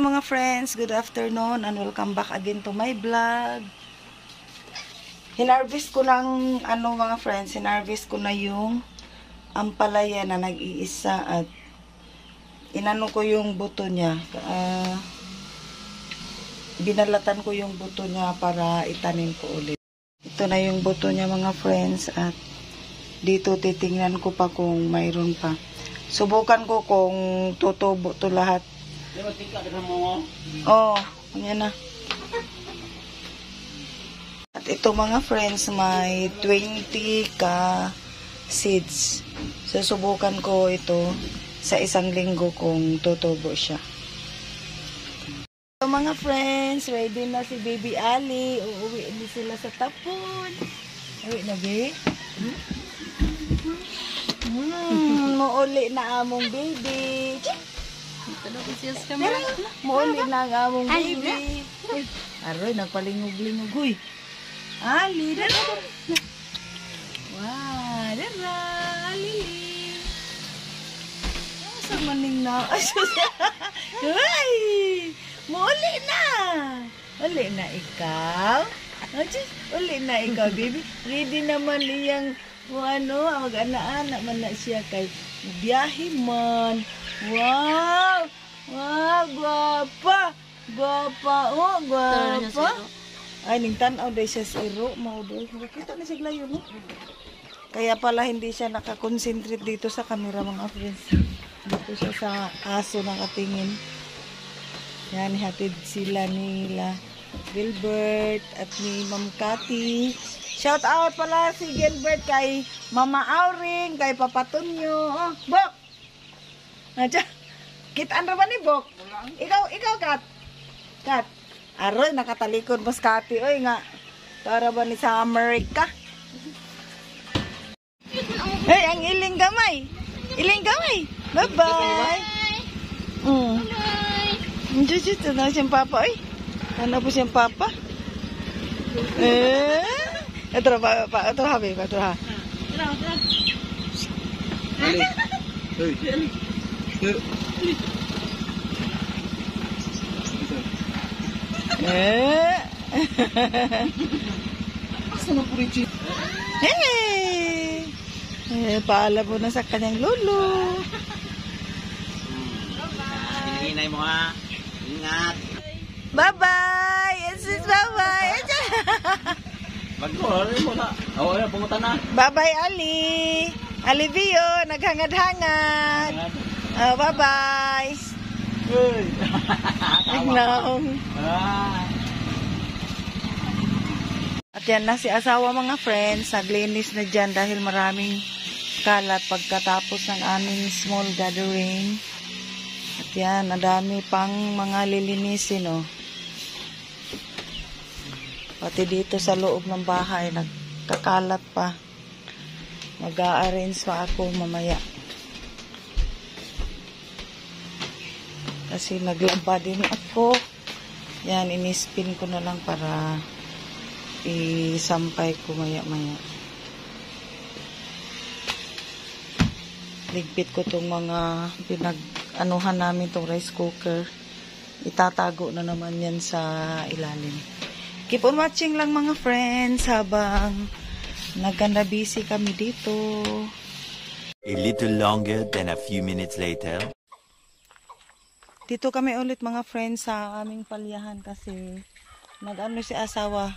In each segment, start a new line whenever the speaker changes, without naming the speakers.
mga friends, good afternoon and welcome back again to my vlog. Hinarvest ko ng mga friends, hinarvest ko na yung ampalaya na nag-iisa at inano ko yung buto niya. Binalatan ko yung buto niya para itanim ko ulit. Ito na yung buto niya mga friends at dito titingnan ko pa kung mayroon pa. Subukan ko kung tutubo to lahat. Oh, yan na. At ito mga friends, may 20 ka seeds. Susubukan ko ito sa isang linggo kung tutubo siya. So mga friends, ready na si Baby Ali. Uuwi din sila sa tapon. Uwi na, babe? Muuli na among baby. Muuli na ang among baby. Aroy, nagpalingog-lingog. Uy. Ali, dara. Wow, dara. Ali. Asa maning na? Uy. Muuli na. Uli na ikaw. Uli na ikaw, baby. Ready naman niyang mag-ana-ana man na siya kay biyahe man. Wow! Wow, guwapa! Guwapa! Oh, guwapa! Ay, ning tanaw day siya sa iro. Maudoy. Nakita na siya glayo, no? Kaya pala hindi siya nakakonsentrate dito sa camera, mga friends. Dito siya sa aso nakatingin. Yan, hatid sila nila Gilbert at ni Ma'am Cathy. Shout out pala si Gilbert kay Mama Auring, kay Papa Tunyo. Oh, Bok! Kitaan ra ba ni Bok? Ikaw, Kat? Kat? Aroy, nakatalikod mas Cathy. Oy nga, para ba ni sa Amerika? Hey, ang iling gamay. Iling gamay. Bye-bye. Ito na siyang papa, oy. Ano po siyang papa? Ito ha, babe. Ito ha. Hey! Paalam mo na sa kanyang lolo.
Hinay mo ha. Ingat.
Bye-bye! Yes, bye-bye!
Mag-call mo na. Oo, pumunta na.
Bye-bye, Ali! Alivio, naghangad-hangad! Bye-bye!
Uy!
Tignaong! At yan na si asawa mga friends. Naglinis na dyan dahil maraming kalat pagkatapos ng aming small gathering. At yan, nadami pang mga lilinisin, oh. Pati dito sa loob ng bahay, nagkakalat pa. Mag-a-arrange pa ako mamaya. Kasi naglaba din ako. Yan, inispin ko na lang para isampay ko maya-maya. Ligpit ko itong mga pinag-anuhan namin itong rice cooker. Itatago na naman yan sa ilalim. Keep on watching lang mga friends habang nagkanda-busy kami dito.
A little longer than a few minutes later.
Dito kami ulit mga friends sa aming palyahan kasi nag-ano si asawa,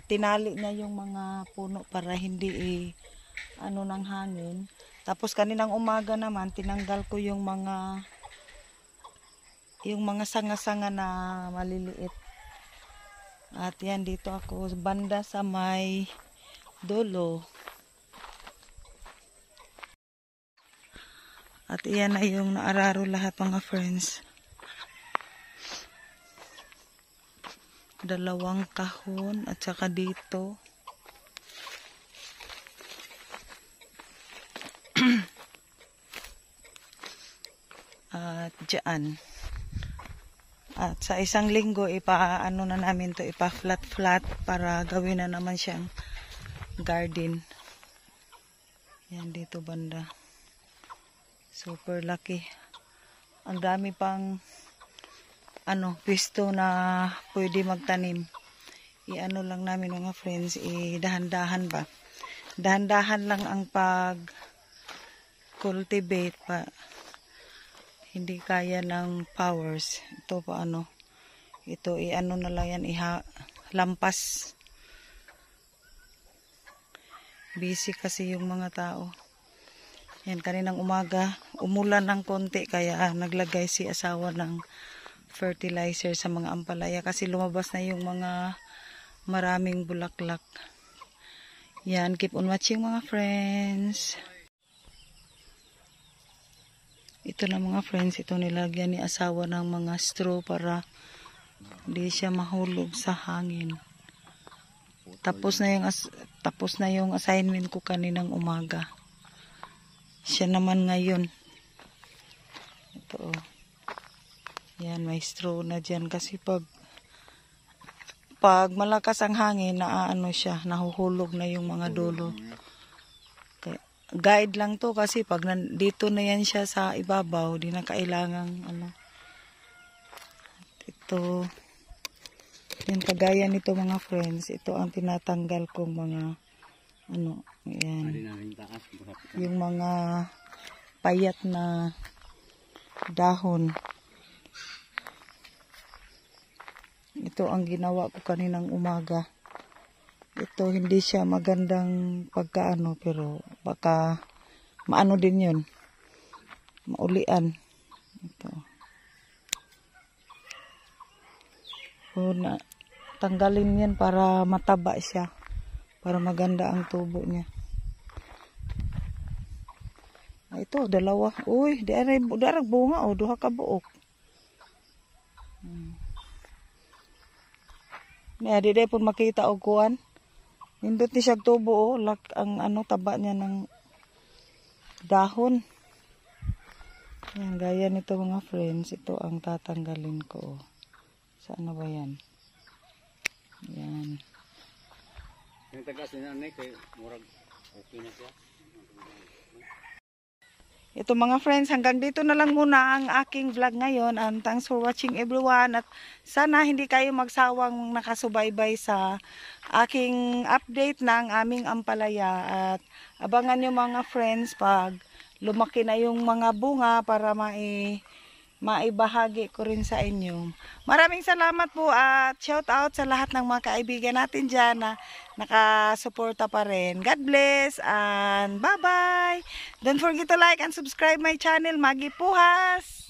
tinali niya yung mga puno para hindi ng hangin. Tapos kaninang umaga naman tinanggal ko yung mga sanga-sanga na maliliit. At yan, dito ako banda sa may dulo. At iyan na yung naararo lahat mga friends. 2 kahon at saka dito. At dyan. At sa isang linggo, ipa-ano na namin to, ipa-flat-flat para gawin na naman siyang garden. Yan dito banda. Super lucky. Ang dami pang pwesto na pwede magtanim. I-ano lang namin mga friends, dahan-dahan ba. Dahan-dahan lang ang pag-cultivate pa. Hindi kaya ng powers. Ito pa ito i-ano na lang yan, lampas. Busy kasi yung mga tao. Yan, kaninang umaga, umulan ng konti kaya naglagay si asawa ng fertilizer sa mga ampalaya kasi lumabas na yung mga maraming bulaklak. Yan, keep on watching mga friends. Ito na mga friends, ito nilagyan ni asawa ng mga straw para hindi siya mahulog sa hangin. Tapos na yung assignment ko kaninang umaga. Siya naman ngayon. Ito. Yan, may straw na dyan kasi pag malakas ang hangin, siya, nahuhulog na yung mga dulo. Guide lang to kasi pag dito na yan siya sa ibabaw, di na kailangang Ito, yung kagaya nito mga friends, ito ang tinatanggal kong mga yan. Yung mga payat na dahon. Ito ang ginawa ko kaninang umaga. Ito hindi siya magandang pagkaano pero baka maano din yun. Maulian. Ito. Tanggalin yan para mataba siya. Para maganda ang tubo niya. Ito, dalawa. Uy, darag bunga o, duha ka buok. Di pun makita og kuan. Nindot ni siya tubo ang taba niya ng dahon. Yan, gaya nito mga friends, ito ang tatanggalin ko. Saan na ba yan? Yan.
Yung tagas ni nanay kay murag okay na siya.
Ito mga friends, hanggang dito na lang muna ang aking vlog ngayon. And thanks for watching everyone. At sana hindi kayo magsawang nakasubaybay sa aking update ng aming ampalaya. At abangan nyo mga friends pag lumaki na yung mga bunga para maibahagi ko rin sa inyo. Maraming salamat po at shout out sa lahat ng mga kaibigan natin dyan na nakasuporta pa rin. God bless and bye-bye! Don't forget to like and subscribe my channel, Maggie Puhas!